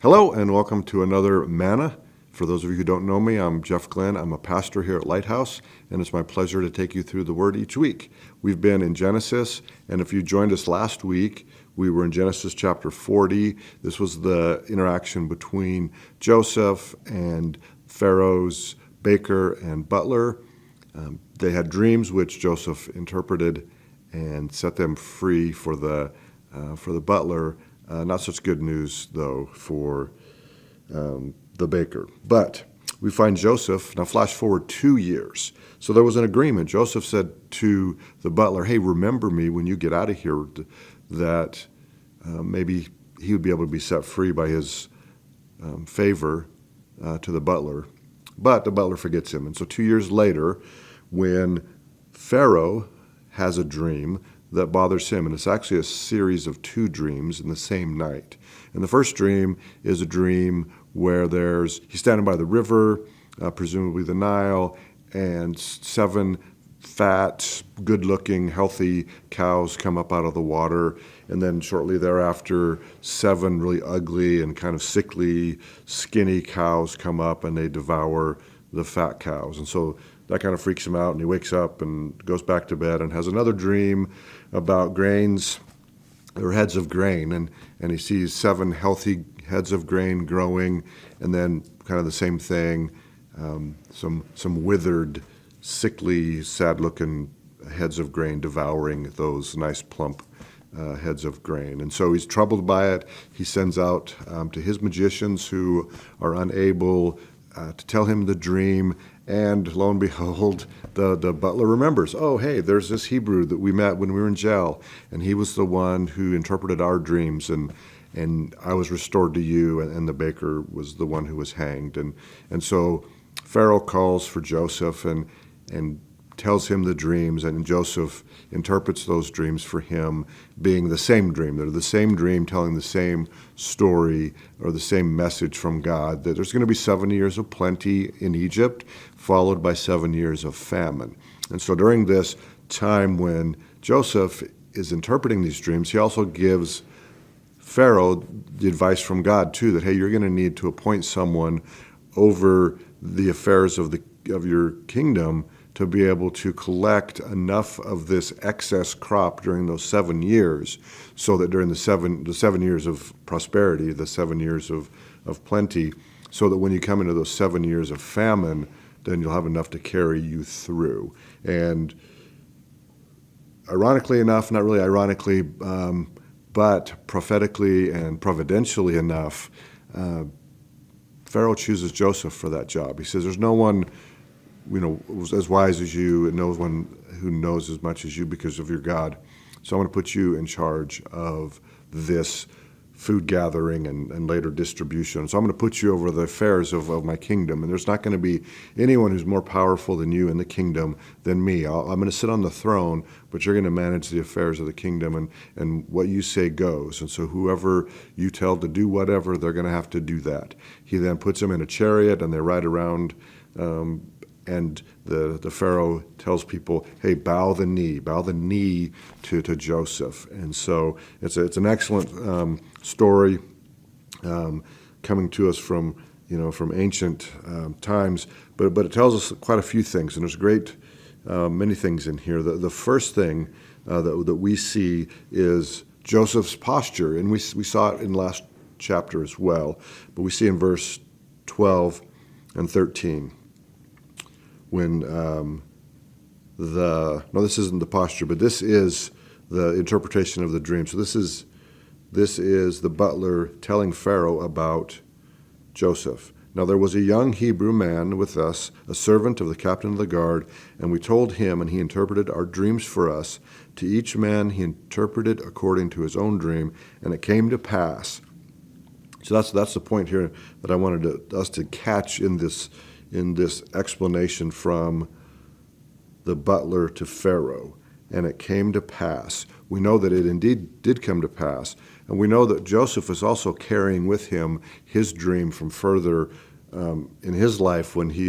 Hello and welcome to another Manna. For those of you who don't know me, I'm Jeff Glenn. I'm a pastor here at Lighthouse, and it's my pleasure to take you through the Word each week. We've been in Genesis, and if you joined us last week, we were in Genesis chapter 40. This was the interaction between Joseph and Pharaoh's baker and butler. They had dreams which Joseph interpreted and set them free for the butler. Not such good news, though, for the baker. But we find Joseph, now flash forward 2 years. So there was an agreement. Joseph said to the butler, hey, remember me when you get out of here, that maybe he would be able to be set free by his favor to the butler. But the butler forgets him. And so 2 years later, when Pharaoh has a dream that bothers him, and it's actually a series of 2 dreams in the same night. And the first dream is a dream where he's standing by the river, presumably the Nile, and 7 fat, good-looking, healthy cows come up out of the water, and then shortly thereafter, 7 really ugly and kind of sickly, skinny cows come up, and they devour the fat cows. And so that kind of freaks him out, and he wakes up and goes back to bed and has another dream about grains, or heads of grain, and he sees 7 healthy heads of grain growing, and then kind of the same thing, some withered, sickly, sad-looking heads of grain devouring those nice plump heads of grain. And so he's troubled by it. He sends out to his magicians, who are unable to tell him the dream, and lo and behold, the butler remembers, oh, hey, there's this Hebrew that we met when we were in jail, and he was the one who interpreted our dreams, and I was restored to you, and the baker was the one who was hanged. And so Pharaoh calls for Joseph and tells him the dreams, and Joseph interprets those dreams for him, being the same dream. They're the same dream, telling the same story or the same message from God, that there's going to be 7 years of plenty in Egypt, followed by 7 years of famine. And so during this time when Joseph is interpreting these dreams, he also gives Pharaoh the advice from God, too, that, hey, you're going to need to appoint someone over the affairs of your kingdom to be able to collect enough of this excess crop during those 7 years, so that during the seven years of prosperity, the 7 years of plenty, so that when you come into those 7 years of famine, then you'll have enough to carry you through. And ironically enough, not really ironically, but prophetically and providentially enough, Pharaoh chooses Joseph for that job. He says, there's no one as wise as you, and no one who knows as much as you because of your God. So I'm going to put you in charge of this food gathering and later distribution. So I'm going to put you over the affairs of my kingdom. And there's not going to be anyone who's more powerful than you in the kingdom than me. I'm going to sit on the throne, but you're going to manage the affairs of the kingdom, and what you say goes. And so whoever you tell to do whatever, they're going to have to do that. He then puts them in a chariot, and they ride around, and the Pharaoh tells people, hey, bow the knee to Joseph. And so it's an excellent story coming to us from ancient times, but it tells us quite a few things, and there's many things in here. The first thing that we see is Joseph's posture, and we saw it in the last chapter as well, but we see in verse 12 and 13. When this isn't the posture, but this is the interpretation of the dream. So this is the butler telling Pharaoh about Joseph. Now there was a young Hebrew man with us, a servant of the captain of the guard, and we told him, and he interpreted our dreams for us. To each man he interpreted according to his own dream, and it came to pass. So that's the point here that I wanted us to catch in this explanation from the butler to Pharaoh. And it came to pass. We know that it indeed did come to pass. And we know that Joseph is also carrying with him his dream from further in his life, when he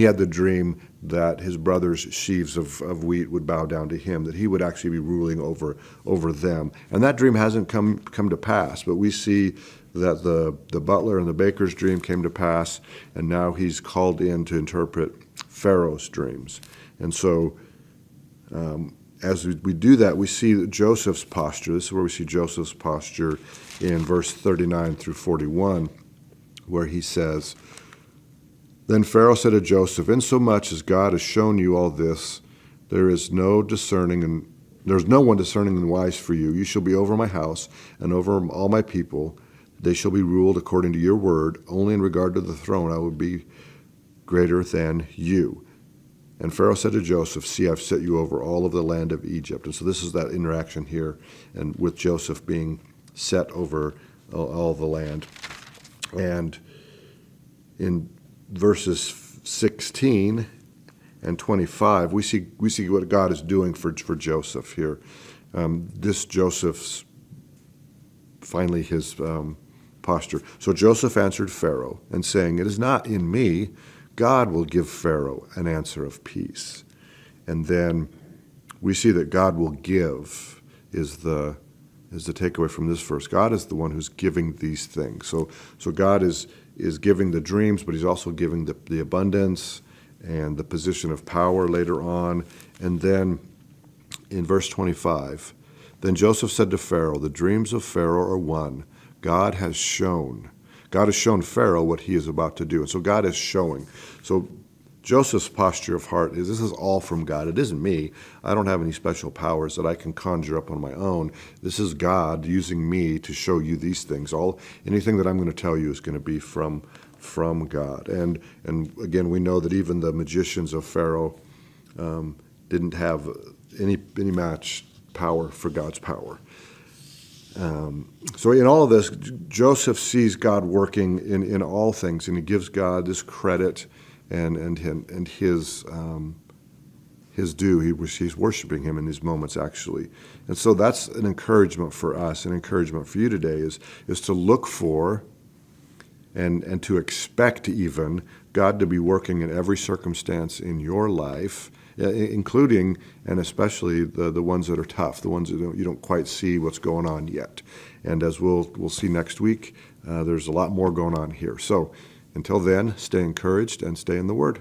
had the dream that his brothers' sheaves of wheat would bow down to him, that he would actually be ruling over them. And that dream hasn't come to pass, but we see that the butler and the baker's dream came to pass, and now he's called in to interpret Pharaoh's dreams. And so as we do that, we see Joseph's posture. This is where we see Joseph's posture in verse 39 through 41, where he says, "Then Pharaoh said to Joseph, insomuch as God has shown you all this, there's no one discerning and wise for you. You shall be over my house and over all my people. They shall be ruled according to your word. Only in regard to the throne I will be greater than you." And Pharaoh said to Joseph, "See, I've set you over all of the land of Egypt." And so this is that interaction here, and with Joseph being set over all the land. And in verses 16 and 25, we see what God is doing for Joseph here. This Joseph's, finally his posture. "So Joseph answered Pharaoh, and saying, It is not in me. God will give Pharaoh an answer of peace." And then we see that God will give is the takeaway from this verse. God is the one who's giving these things. So God is giving the dreams, but he's also giving the abundance and the position of power later on. And then in verse 25, "Then Joseph said to Pharaoh, The dreams of Pharaoh are one. God has shown Pharaoh what he is about to do." And so God is showing. So Joseph's posture of heart is, this is all from God. It isn't me. I don't have any special powers that I can conjure up on my own. This is God using me to show you these things. Anything that I'm going to tell you is going to be from God. And again, we know that even the magicians of Pharaoh didn't have any match power for God's power. So in all of this, Joseph sees God working in all things, and he gives God this credit and his due. He's worshiping him in these moments, actually. And so that's an encouragement for us, an encouragement for you today is to look for and to expect even God to be working in every circumstance in your life, including and especially the ones that are tough, the ones that you don't quite see what's going on yet. And as we'll see next week, there's a lot more going on here. So until then, stay encouraged and stay in the Word.